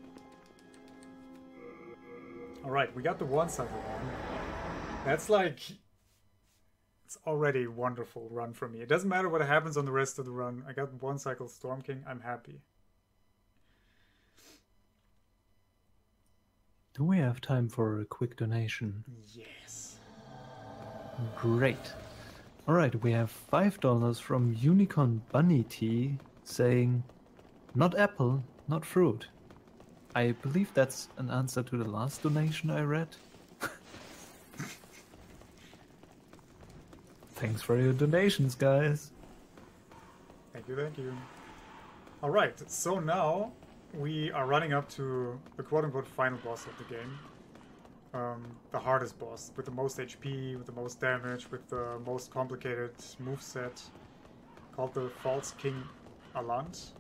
Alright, we got the 1 cycle one. That's like... It's already a wonderful run for me. It doesn't matter what happens on the rest of the run. I got 1 cycle Storm King, I'm happy. Do we have time for a quick donation? Yes. Great. Alright, we have $5 from Unicorn Bunny Tea saying, not apple, not fruit. I believe that's an answer to the last donation I read. Thanks for your donations, guys. Thank you, thank you. Alright, so now we are running up to the quote-unquote final boss of the game. The hardest boss, with the most HP, with the most damage, with the most complicated moveset, called the False King Alant.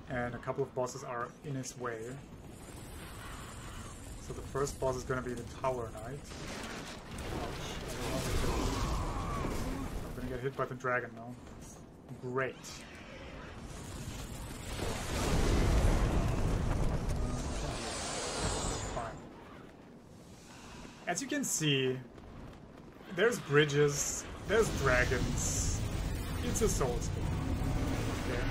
And a couple of bosses are in his way. So the first boss is going to be the Tower Knight. Ouch. I'm going to get hit by the dragon now. Great. As you can see, there's bridges, there's dragons. It's a Souls game. Okay.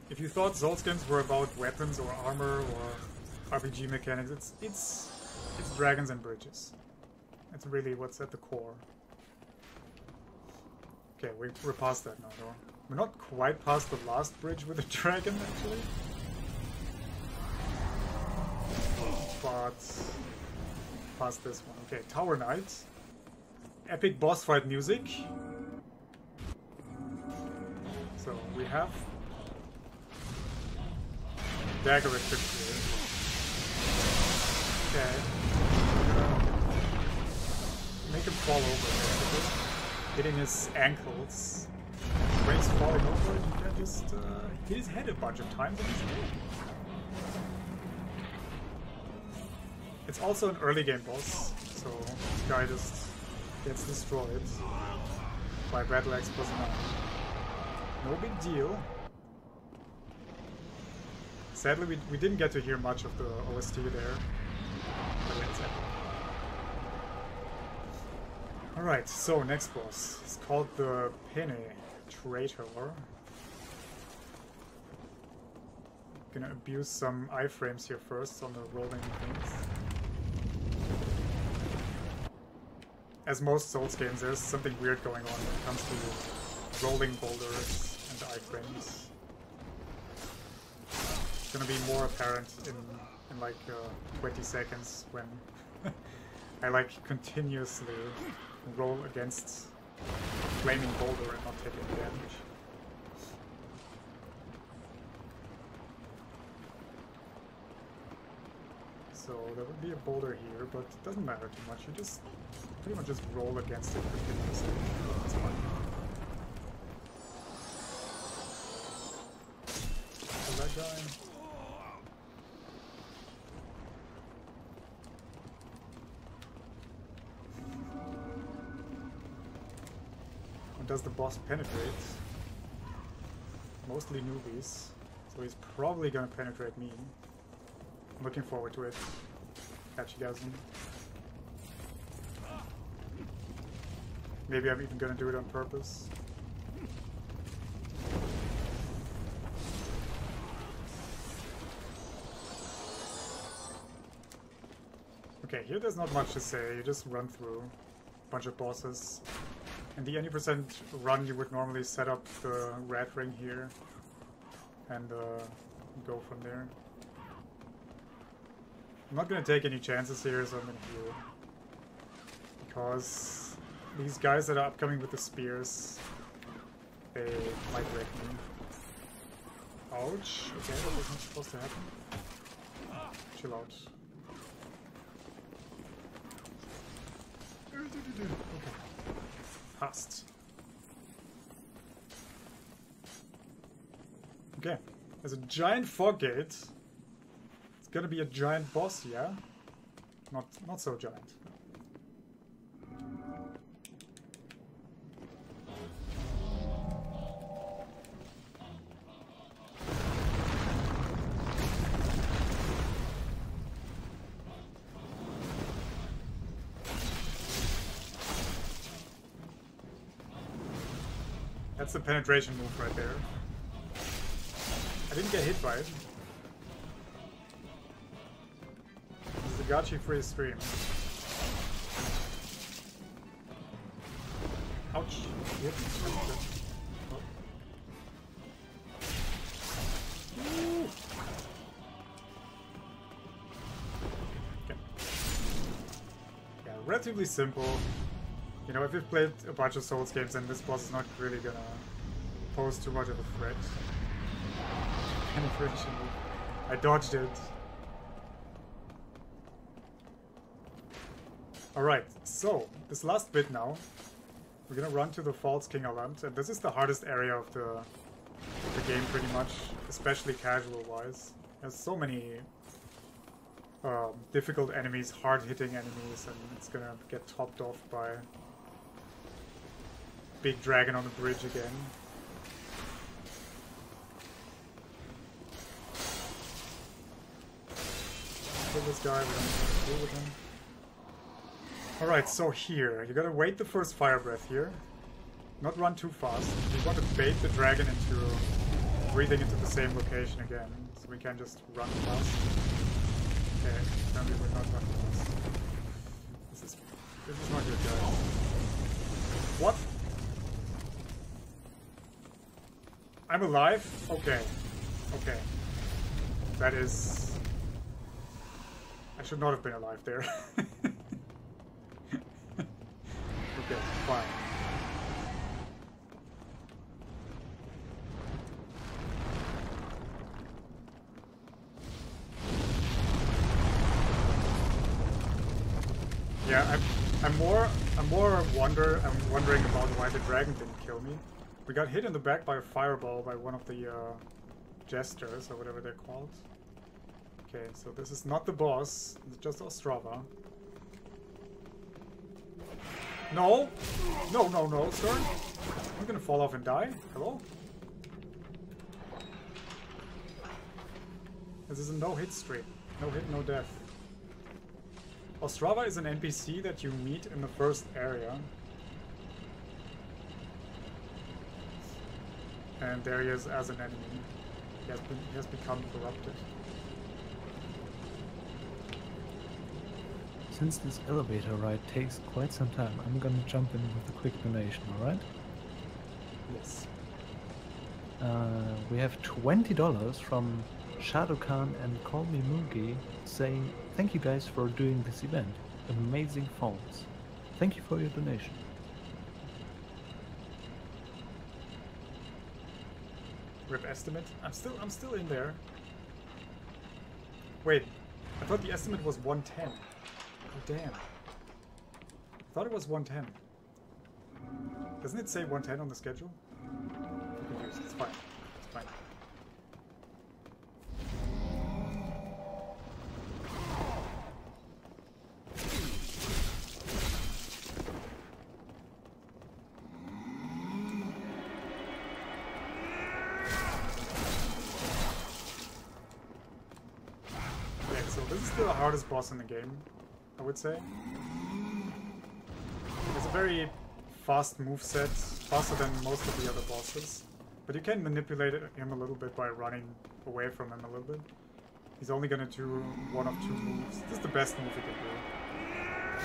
If you thought Souls games were about weapons or armor or RPG mechanics, it's dragons and bridges. That's really what's at the core. Okay, we're past that now, though. We're not quite past the last bridge with the dragon, actually. But past this one. Okay, Tower Knight. Epic boss fight music. So we have dagger equipped here. Okay. Make him fall over, basically. Hitting his ankles. When he's falling over, you can just hit his head a bunch of times and he's dead. It's also an early game boss, so this guy just gets destroyed by Red Legs plus 9. No big deal. Sadly, we didn't get to hear much of the OST there, but yeah, it's epic. Alright, so next boss. It's called the Penetrator. Gonna abuse some iframes here first on the rolling things. As most Souls games, there's something weird going on when it comes to rolling boulders and iframes. It's gonna be more apparent in like 20 seconds when I like continuously roll against a flaming boulder and not take any damage. So there would be a boulder here, but it doesn't matter too much. You just pretty much just roll against it continuously. It's fine. Kill that guy. Does the boss penetrate? Mostly newbies, so he's probably gonna penetrate me. I'm looking forward to it. Catch you guys in. Maybe I'm even gonna do it on purpose. Okay, here there's not much to say. You just run through a bunch of bosses. And the any percent run, you would normally set up the red ring here and go from there. I'm not going to take any chances here, so I'm going to heal. Because these guys that are upcoming with the spears, they might wreck me. Ouch. Okay, that wasn't supposed to happen. Chill out. Okay. Passed. Okay, there's a giant fog gate. It's gonna be a giant boss, yeah? Not so giant. That's the penetration move right there. I didn't get hit by it. a gachi free stream. Ouch. Yep. Oh. Ooh. Okay. Yeah, relatively simple. You know, if you've played a bunch of Souls games, then this boss is not really gonna pose too much of a threat. Penetration. I dodged it. Alright, so this last bit now, we're gonna run to the False King Island, and this is the hardest area of the game pretty much, especially casual-wise. There's so many difficult enemies, hard-hitting enemies, and it's gonna get topped off by big dragon on the bridge again. Kill this guy, we don't deal with him. Alright, so here, you gotta wait the first fire breath here. Not run too fast. We want to bait the dragon into breathing into the same location again, so we can just run fast. Okay, apparently we're not running fast. This is not good, guys. What? I'm alive? Okay. Okay. That is... I should not have been alive there. Okay, fine. Yeah, I'm wondering about why the dragon didn't kill me. We got hit in the back by a fireball by one of the jesters or whatever they're called. Okay, so this is not the boss, it's just Ostrava. No! No, no, no, sir! I'm gonna fall off and die. Hello? This is a no-hit streak. No hit, no death. Ostrava is an NPC that you meet in the first area. And there he is as an enemy. He has become corrupted. Since this elevator ride takes quite some time, I'm gonna jump in with a quick donation, alright? Yes. We have $20 from Shadow Khan and Call Me Moogie saying, "Thank you guys for doing this event. Amazing phones. Thank you for your donation." Rip estimate? I'm still in there. Wait, I thought the estimate was 110. Oh damn. I thought it was 110. Doesn't it say 110 on the schedule? I'm confused. It's fine. It's fine. Okay, so this is still the hardest boss in the game, I would say. It's a very fast moveset, faster than most of the other bosses. But you can manipulate him a little bit by running away from him a little bit. He's only gonna do one of two moves. This is the best move he can do.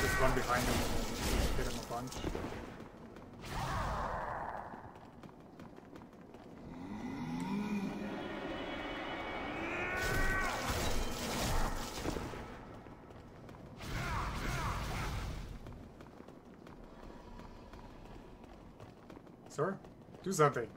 Just run behind him and hit him a bunch. Sir, do something.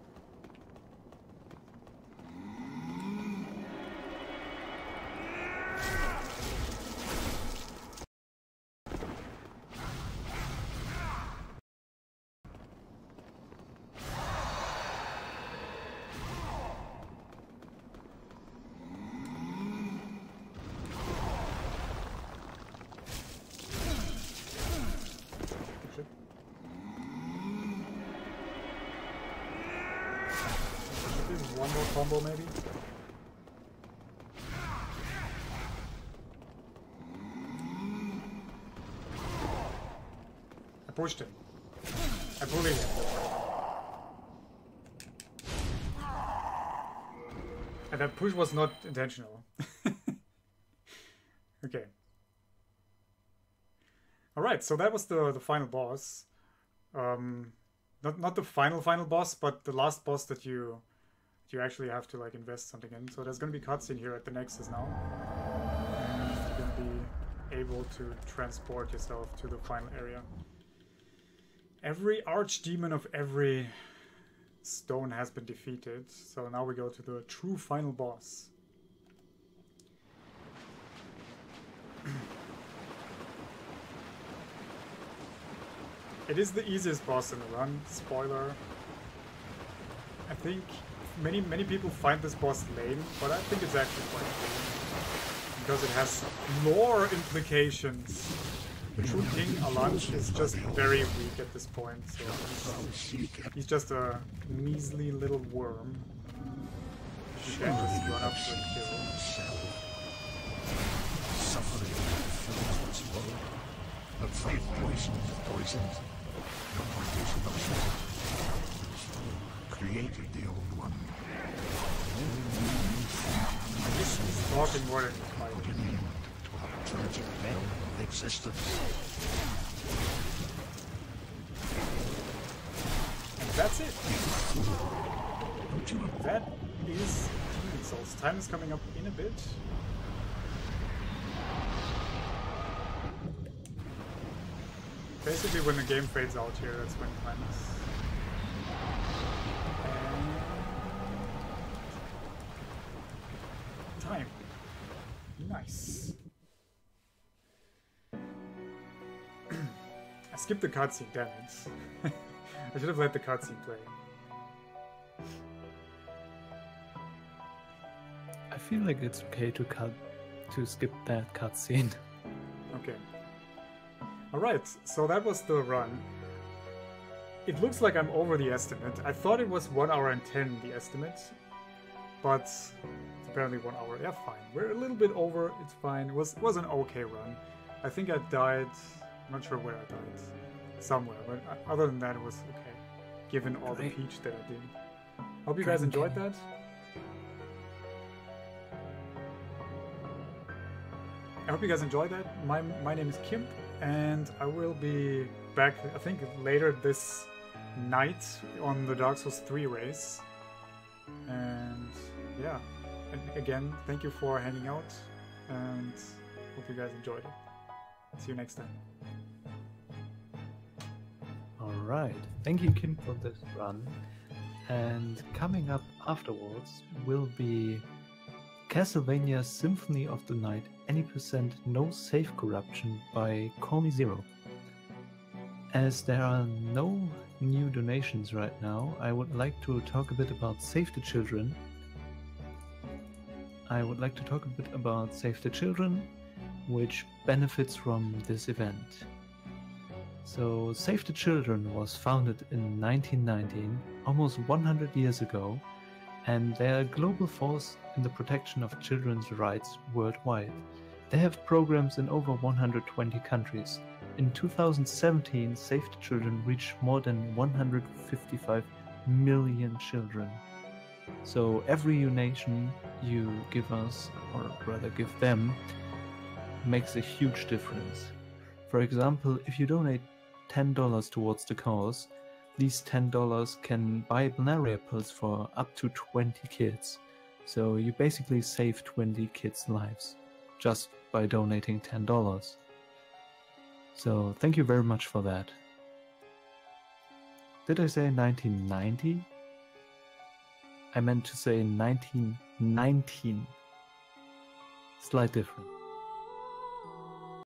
One more combo, maybe? I pushed him. I bullied him. And that push was not intentional. Okay. All right, so that was the final boss. Not the final boss, but the last boss that you actually have to like invest something in. So there's gonna be cutscene here at the Nexus now, and you're gonna be able to transport yourself to the final area. Every archdemon of every stone has been defeated, so now we go to the true final boss. It is the easiest boss in the run, spoiler. I think many people find this boss lame, but I think it's actually quite cool. Because it has lore implications. The true king, Alanj, is just very weak at this point, so he's just a measly little worm. You can't just run up to a kill. Created the old one. He's talking more than he's fighting. To our tragic veil of existence. And that's it. That is Demon Souls. Time is coming up in a bit. Basically, when the game fades out here, that's when time is. And time. Nice. I skipped the cutscene, damn it. I should have let the cutscene play. I feel like it's okay to skip that cutscene. Okay. Alright, so that was the run. It looks like I'm over the estimate. I thought it was 1 hour and 10, the estimate. But it's apparently 1 hour. Yeah, fine. We're a little bit over. It's fine. It was an okay run. I think I died. I'm not sure where I died. Somewhere. But other than that, it was okay. Given all the peach that I did. Hope you guys enjoyed that. I hope you guys enjoyed that. My name is Cimp, and I will be back, I think, later this night on the Dark Souls 3 race. And yeah, and again, thank you for hanging out, and hope you guys enjoyed it. See you next time. Alright, thank you Kim for this run. And coming up afterwards will be Castlevania Symphony of the Night, any percent no save corruption by Call Me Zero. As there are no new donations right now, I would like to talk a bit about Save the Children. Which benefits from this event. So, Save the Children was founded in 1919, almost 100 years ago, and they're a global force in the protection of children's rights worldwide. They have programs in over 120 countries. In 2017, Save the Children reached more than 155 million children. So every donation you give us, or rather give them, makes a huge difference. For example, if you donate $10 towards the cause, these $10 can buy Boletaria pills for up to 20 kids. So you basically save 20 kids' lives just by donating $10. So thank you very much for that. Did I say 1990? I meant to say 1919. Slight difference.